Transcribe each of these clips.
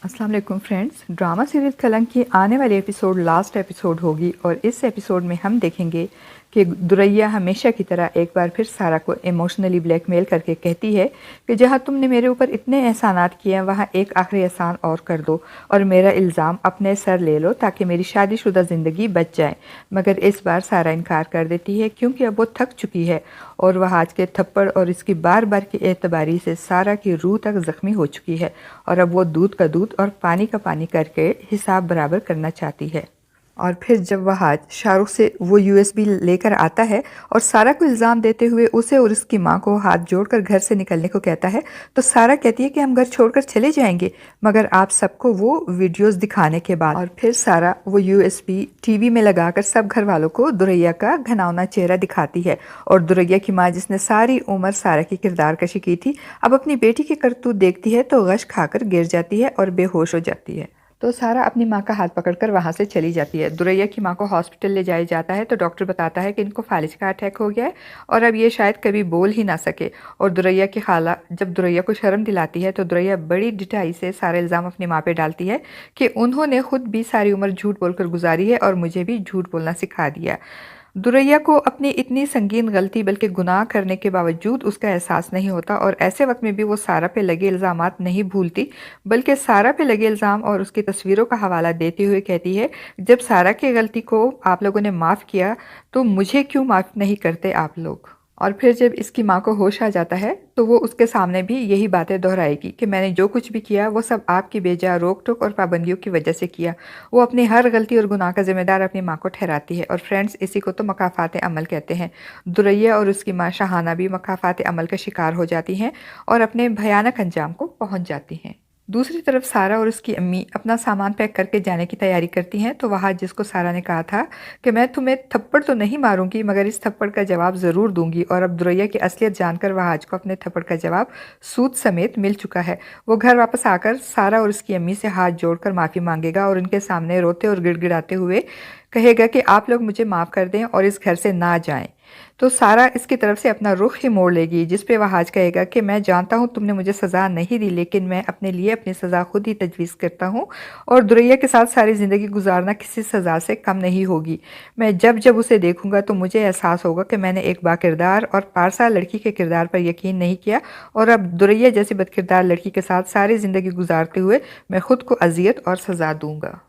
अस्सलाम वालेकुम friends. Drama series कलंक की आने वाली एपिसोड लास्ट एपिसोड होगी और इस एपिसोड में हम देखेंगे कि दुरैया हमेशा की तरह एक बार फिर सारा को इमोशनली ब्लैकमेल करके कहती है कि जहाँ तुमने मेरे ऊपर इतने एहसानात किए हैं वहाँ एक आखिरी एहसान और कर दो और मेरा इल्ज़ाम अपने सर ले लो ताकि मेरी शादीशुदा ज़िंदगी बच जाए। मगर इस बार सारा इनकार कर देती है क्योंकि अब वो थक चुकी है और वह आज के थप्पड़ और इसकी बार बार की एतबारी से सारा की रूह तक ज़ख्मी हो चुकी है और अब वो दूध का दूध और पानी का पानी करके हिसाब बराबर करना चाहती है। और फिर जब वह आज शाहरुख से वो यूएसबी लेकर आता है और सारा को इल्ज़ाम देते हुए उसे और उसकी माँ को हाथ जोड़कर घर से निकलने को कहता है तो सारा कहती है कि हम घर छोड़कर चले जाएंगे मगर आप सबको वो वीडियोस दिखाने के बाद। और फिर सारा वो यूएसबी टीवी में लगाकर सब घर वालों को दुरैया का घनावना चेहरा दिखाती है और दुरैया की माँ जिसने सारी उम्र सारा की किरदार कशी की थी अब अपनी बेटी की करतूत देखती है तो गश खाकर गिर जाती है और बेहोश हो जाती है। तो सारा अपनी माँ का हाथ पकड़कर वहाँ से चली जाती है। दुरैया की माँ को हॉस्पिटल ले जाया जाता है तो डॉक्टर बताता है कि इनको फालिज का अटैक हो गया है और अब ये शायद कभी बोल ही ना सके। और दुरैया की खाला जब दुरैया को शर्म दिलाती है तो दुरैया बड़ी ढिठाई से सारा इल्ज़ाम अपनी माँ पे डालती है कि उन्होंने खुद भी सारी उम्र झूठ बोलकर गुजारी है और मुझे भी झूठ बोलना सिखा दिया। दुरैया को अपनी इतनी संगीन गलती बल्कि गुनाह करने के बावजूद उसका एहसास नहीं होता और ऐसे वक्त में भी वो सारा पे लगे इल्ज़ामात नहीं भूलती बल्कि सारा पे लगे इल्ज़ाम और उसकी तस्वीरों का हवाला देते हुए कहती है जब सारा की गलती को आप लोगों ने माफ़ किया तो मुझे क्यों माफ़ नहीं करते आप लोग। और फिर जब इसकी माँ को होश आ जाता है तो वो उसके सामने भी यही बातें दोहराएगी कि मैंने जो कुछ भी किया वो सब आपकी बेजा रोक टोक और पाबंदियों की वजह से किया। वो अपनी हर गलती और गुनाह का जिम्मेदार अपनी माँ को ठहराती है और फ्रेंड्स इसी को तो मकाफात अमल कहते हैं। दुरैया और उसकी माँ शाहाना भी मकाफात अमल का शिकार हो जाती हैं और अपने भयानक अंजाम को पहुँच जाती हैं। दूसरी तरफ सारा और उसकी अम्मी अपना सामान पैक करके जाने की तैयारी करती हैं तो वहाँ जिसको सारा ने कहा था कि मैं तुम्हें थप्पड़ तो नहीं मारूंगी मगर इस थप्पड़ का जवाब ज़रूर दूंगी और अब दुरैया की असलियत जानकर वह आज को अपने थप्पड़ का जवाब सूद समेत मिल चुका है। वो घर वापस आकर सारा और उसकी अम्मी से हाथ जोड़कर माफ़ी मांगेगा और उनके सामने रोते और गिड़गिड़ाते हुए कहेगा कि आप लोग मुझे माफ़ कर दें और इस घर से ना जाएं। तो सारा इसकी तरफ से अपना रुख ही मोड़ लेगी जिस पे वह आज कहेगा कि मैं जानता हूँ तुमने मुझे सज़ा नहीं दी लेकिन मैं अपने लिए अपनी सज़ा खुद ही तजवीज़ करता हूँ और दुरैया के साथ सारी ज़िंदगी गुजारना किसी सज़ा से कम नहीं होगी। मैं जब जब उसे देखूंगा तो मुझे एहसास होगा कि मैंने एक बाकिरदार और पारसा लड़की के किरदार पर यकीन नहीं किया और अब दुरैया जैसी बदकिरदार लड़की के साथ सारी ज़िंदगी गुजारते हुए मैं खुद को अजियत और सज़ा दूंगा।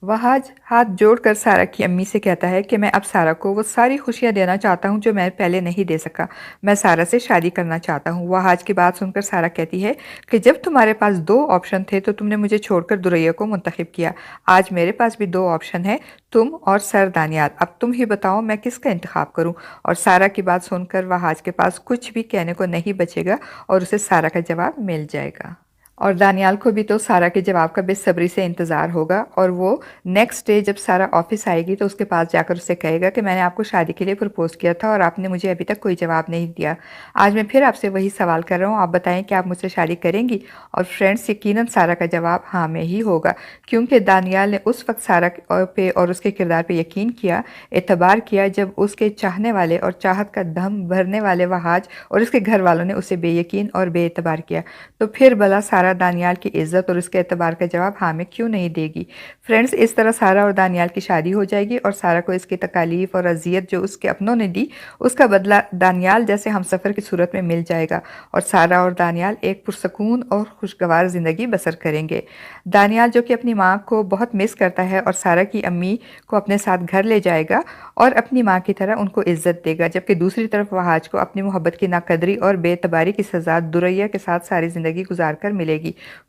वह आज हाथ जोड़कर सारा की अम्मी से कहता है कि मैं अब सारा को वो सारी खुशियां देना चाहता हूं जो मैं पहले नहीं दे सका। मैं सारा से शादी करना चाहता हूं। वह आज की बात सुनकर सारा कहती है कि जब तुम्हारे पास दो ऑप्शन थे तो तुमने मुझे छोड़कर दुरैया को मुंतखब किया। आज मेरे पास भी दो ऑप्शन है, तुम और सर दानियाल। अब तुम ही बताओ मैं किसका इंतखाब करूं। और सारा की बात सुनकर वह आज के पास कुछ भी कहने को नहीं बचेगा और उसे सारा का जवाब मिल जाएगा। और दानियाल को भी तो सारा के जवाब का बेसब्री से इंतज़ार होगा और वो नेक्स्ट डे जब सारा ऑफिस आएगी तो उसके पास जाकर उससे कहेगा कि मैंने आपको शादी के लिए प्रपोज़ किया था और आपने मुझे अभी तक कोई जवाब नहीं दिया। आज मैं फिर आपसे वही सवाल कर रहा हूँ, आप बताएं कि आप मुझसे शादी करेंगी। और फ्रेंड्स यकीनन सारा का जवाब हाँ में ही होगा क्योंकि दानियाल ने उस वक्त सारा पे और उसके किरदार पर यकीन किया, एतबार किया जब उसके चाहने वाले और चाहत का दम भरने वाले वहाज और उसके घर वालों ने उसे बेयकीन और बेएतबार किया। तो फिर भला सारा दानियाल की इज्जत और उसके एतबार का जवाब हाँ में क्यों नहीं देगी। फ्रेंड्स इस तरह सारा और दानियाल की शादी हो जाएगी और सारा को इसकी तकालीफ और अजियत जो उसके अपनों ने दी उसका बदला दानियाल जैसे हमसफ़र की सूरत में मिल जाएगा और सारा और दानियाल एक पुरसकून और खुशगवार ज़िंदगी बसर करेंगे। दानियाल जो कि अपनी माँ को बहुत मिस करता है और सारा की अम्मी को अपने साथ घर ले जाएगा और अपनी माँ की तरह उनको इज्जत देगा, जबकि दूसरी तरफ वहाज को अपनी मोहब्बत की नाकदरी और बेतबारी की सज़ा दुरैया के साथ सारी ज़िंदगी गुजार कर मिलेगी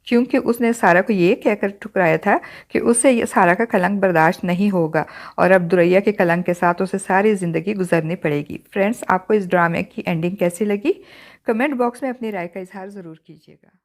क्योंकि उसने सारा को ये कहकर ठुकराया था कि उसे सारा का कलंक बर्दाश्त नहीं होगा और अब दुरैया के कलंक के साथ उसे सारी ज़िंदगी गुजरनी पड़ेगी। फ्रेंड्स आपको इस ड्रामे की एंडिंग कैसी लगी? कमेंट बॉक्स में अपनी राय का इजहार ज़रूर कीजिएगा।